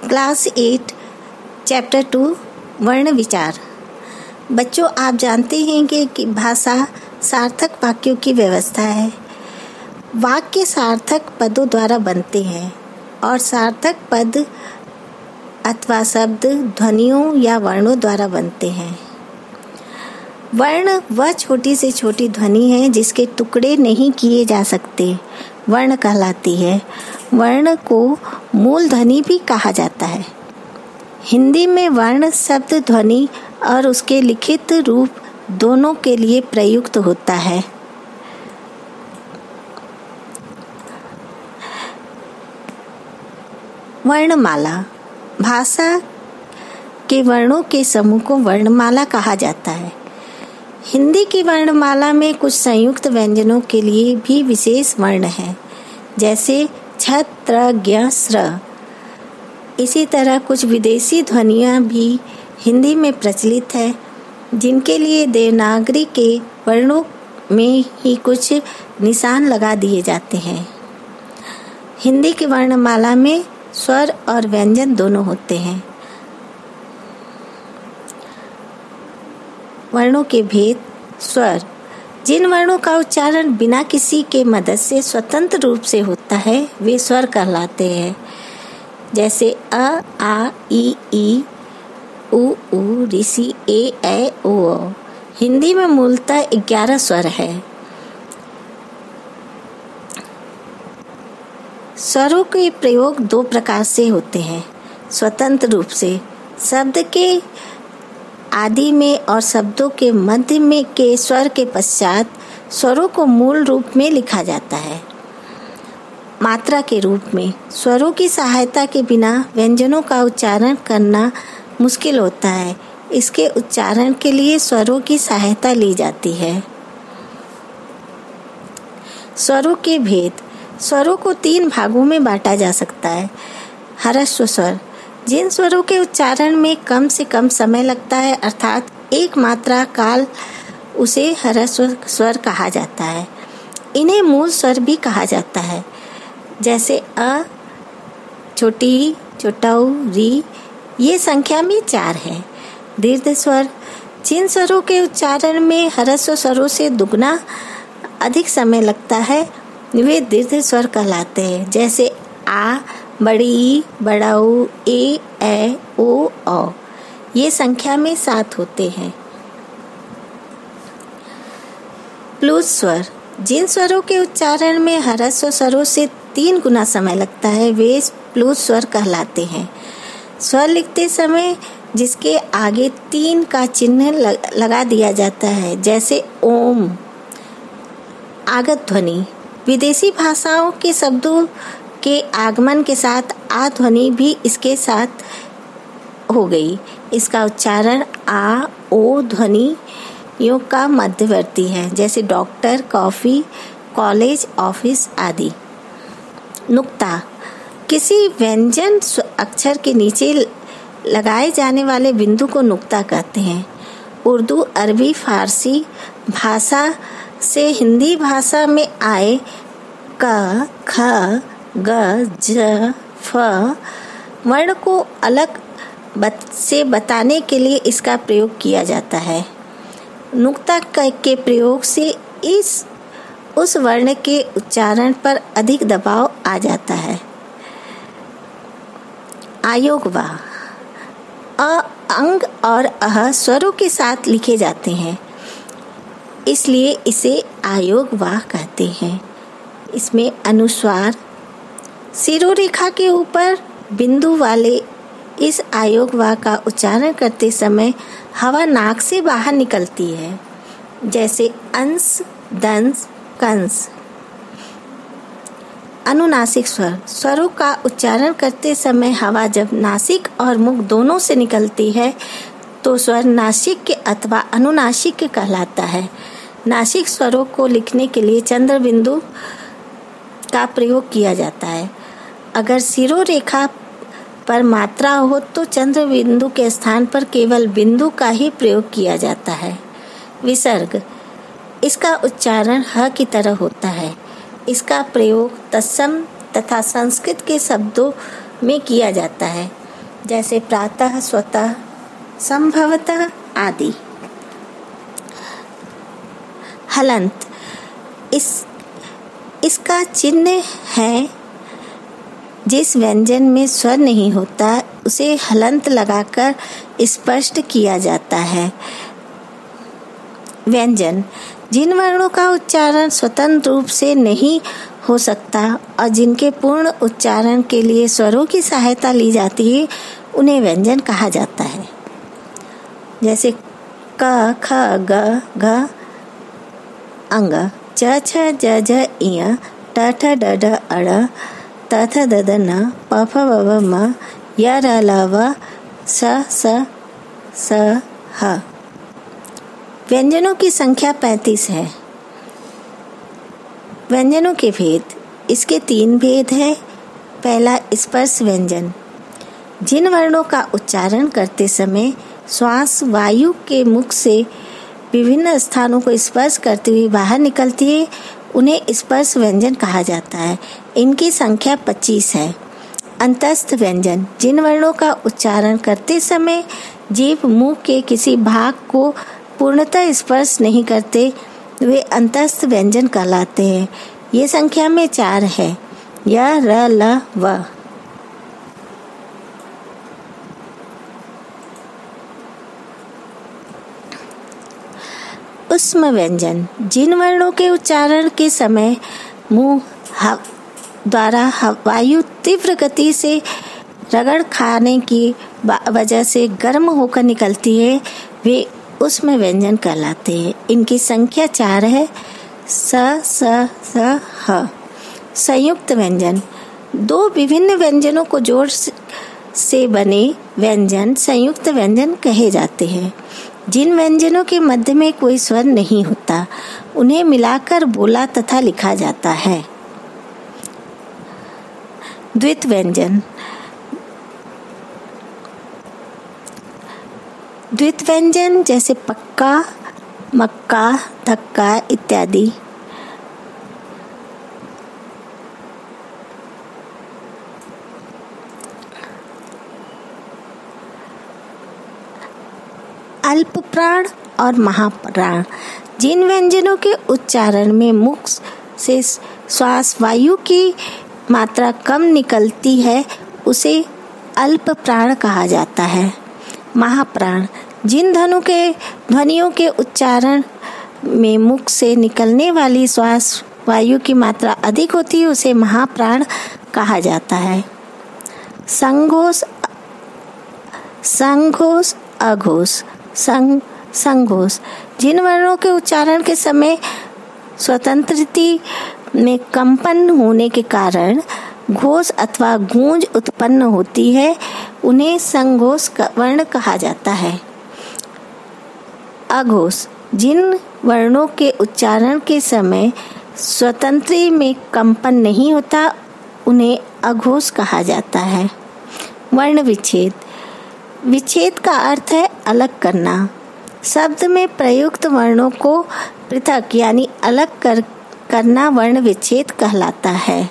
Class 8 chapter 2 वर्ण विचार। बच्चों, आप जानते हैं कि भाषा सार्थक वाक्यों की व्यवस्था है। वाक्य सार्थक पदों द्वारा बनते हैं और सार्थक पद अथवा शब्द ध्वनियों या वर्णों द्वारा बनते हैं। वर्ण वह छोटी से छोटी ध्वनि है जिसके टुकड़े नहीं किए जा सकते, वर्ण कहलाती है। वर्ण को मूल ध्वनि भी कहा जाता है। हिंदी में वर्ण शब्द ध्वनि और उसके लिखित रूप दोनों के लिए प्रयुक्त होता है। वर्णमाला। भाषा के वर्णों के समूह को वर्णमाला कहा जाता है। हिंदी की वर्णमाला में कुछ संयुक्त व्यंजनों के लिए भी विशेष वर्ण हैं, जैसे छ, त्र, ज्ञ, स्र। इसी तरह कुछ विदेशी ध्वनियाँ भी हिंदी में प्रचलित है, जिनके लिए देवनागरी के वर्णों में ही कुछ निशान लगा दिए जाते हैं। हिंदी की वर्णमाला में स्वर और व्यंजन दोनों होते हैं। वर्णों के भेद। स्वर। जिन वर्णों का उच्चारण बिना किसी के मदद से स्वतंत्र रूप से होता है वे स्वर कहलाते हैं, जैसे अ, आ, ई, उ, ऋषि, ए, ओ। हिंदी में मूलतः 11 स्वर है। स्वरों के प्रयोग दो प्रकार से होते हैं। स्वतंत्र रूप से शब्द के आदि में और शब्दों के मध्य में के स्वर के पश्चात स्वरों को मूल रूप में लिखा जाता है। मात्रा के रूप में स्वरों की सहायता के बिना व्यंजनों का उच्चारण करना मुश्किल होता है। इसके उच्चारण के लिए स्वरों की सहायता ली जाती है। स्वरों के भेद। स्वरों को 3 भागों में बांटा जा सकता है। ह्रस्व स्वर। जिन स्वरों के उच्चारण में कम से कम समय लगता है, अर्थात एक मात्रा काल, उसे ह्रस्व स्वर कहा जाता है। इन्हें मूल स्वर भी कहा जाता है, जैसे अ, छोटी, छोटा ऊ, री। ये संख्या में 4 है। दीर्घ स्वर। जिन स्वरों के उच्चारण में ह्रस्व स्वरों से दुगना अधिक समय लगता है वे दीर्घ स्वर कहलाते हैं, जैसे आ, बड़ी, बड़ा ऊ, ए, ओ, औ। ये संख्या में 7 होते हैं। प्लुत स्वर। जिन स्वरों के उच्चारण में ह्रस्व स्वरों से 3 गुना समय लगता है वे प्लुत स्वर कहलाते हैं। स्वर लिखते समय जिसके आगे 3 का चिन्ह लगा दिया जाता है, जैसे ओम। आगत ध्वनि। विदेशी भाषाओं के शब्दों के आगमन के साथ आ ध्वनि भी इसके साथ हो गई। इसका उच्चारण आ, ओ ध्वनियों का मध्यवर्ती है, जैसे डॉक्टर, कॉफी, कॉलेज, ऑफिस आदि। नुक्ता। किसी व्यंजन अक्षर के नीचे लगाए जाने वाले बिंदु को नुक्ता कहते हैं। उर्दू, अरबी, फारसी भाषा से हिंदी भाषा में आए क, ख, ग, ज, फ वर्ण को अलग से बताने के लिए इसका प्रयोग किया जाता है। नुक्ता के प्रयोग से उस वर्ण के उच्चारण पर अधिक दबाव आ जाता है। आयोगवाह। अ, अंग और अह स्वरों के साथ लिखे जाते हैं, इसलिए इसे आयोगवाह कहते हैं। इसमें अनुस्वार। शिरोरेखा के ऊपर बिंदु वाले इस आयोगवाह का उच्चारण करते समय हवा नाक से बाहर निकलती है, जैसे अंश, दंश, कंस। अनुनासिक स्वर। स्वरों का उच्चारण करते समय हवा जब नासिक और मुख दोनों से निकलती है तो स्वर नासिक अथवा अनुनासिक कहलाता है। नासिक स्वरों को लिखने के लिए चंद्र बिंदु का प्रयोग किया जाता है। अगर शिरोरेखा पर मात्रा हो तो चंद्र बिंदु के स्थान पर केवल बिंदु का ही प्रयोग किया जाता है। विसर्ग। इसका उच्चारण ह की तरह होता है। इसका प्रयोग तत्सम तथा संस्कृत के शब्दों में किया जाता है। जैसे प्रातः, स्वतः, संभवतः आदि। हलंत इसका चिन्ह है जिस व्यंजन में स्वर नहीं होता उसे हलंत लगाकर स्पष्ट किया जाता है। व्यंजन जिन वर्णों का उच्चारण स्वतंत्र रूप से नहीं हो सकता और जिनके पूर्ण उच्चारण के लिए स्वरों की सहायता ली जाती है उन्हें व्यंजन कहा जाता है। जैसे क, ख, ग, घ, अंग, च, छ, ज, झ, इय, ट, ठ, ड, ढ, अड़, त, थ, द, ध, न, प, फ, ब, भ, म, य, र, ल, व, स, ह। व्यंजनों की संख्या 35 है। व्यंजनों के भेद, इसके 3 भेद है। पहला, स्पर्श व्यंजन। जिन वर्णों का उच्चारण करते समय श्वास वायु के मुख से विभिन्न स्थानों को स्पर्श करते हुए बाहर निकलती है उन्हें स्पर्श व्यंजन कहा जाता है। इनकी संख्या 25 है। अंतस्थ व्यंजन, जिन वर्णों का उच्चारण करते समय जीभ मुंह के किसी भाग को पूर्णतः स्पर्श नहीं करते वे अंतस्थ व्यंजन कहलाते हैं। ये संख्या में 4 है। य, र, ल, व। उष्म व्यंजन, जिन वर्णों के उच्चारण के समय मुंह द्वारा वायु तीव्र गति से रगड़ खाने की वजह से गर्म होकर निकलती है वे उष्म व्यंजन कहलाते हैं। इनकी संख्या 4 है। स, ह। संयुक्त व्यंजन, 2 विभिन्न व्यंजनों को जोड़ से बने व्यंजन संयुक्त व्यंजन कहे जाते हैं। जिन व्यंजनों के मध्य में कोई स्वर नहीं होता उन्हें मिलाकर बोला तथा लिखा जाता है। द्वित व्यंजन, द्वित व्यंजन जैसे पक्का, मक्का, धक्का इत्यादि। अल्प प्राण और महाप्राण, जिन व्यंजनों के उच्चारण में मुख से श्वास वायु की मात्रा कम निकलती है उसे अल्प प्राण कहा जाता है। महाप्राण, जिन ध्वनियों के उच्चारण में मुख से निकलने वाली श्वास वायु की मात्रा अधिक होती है उसे महाप्राण कहा जाता है। संघोष, संघोष, अघोष। संघोष, जिन वर्णों के उच्चारण के समय स्वतंत्रति में कंपन होने के कारण घोष अथवा गूंज उत्पन्न होती है उन्हें संघोष वर्ण कहा जाता है। अघोष, जिन वर्णों के उच्चारण के समय स्वतंत्रति में कंपन नहीं होता उन्हें अघोष कहा जाता है। वर्ण विच्छेद, विच्छेद का अर्थ है अलग करना। शब्द में प्रयुक्त वर्णों को पृथक यानी अलग करना वर्ण विच्छेद कहलाता है।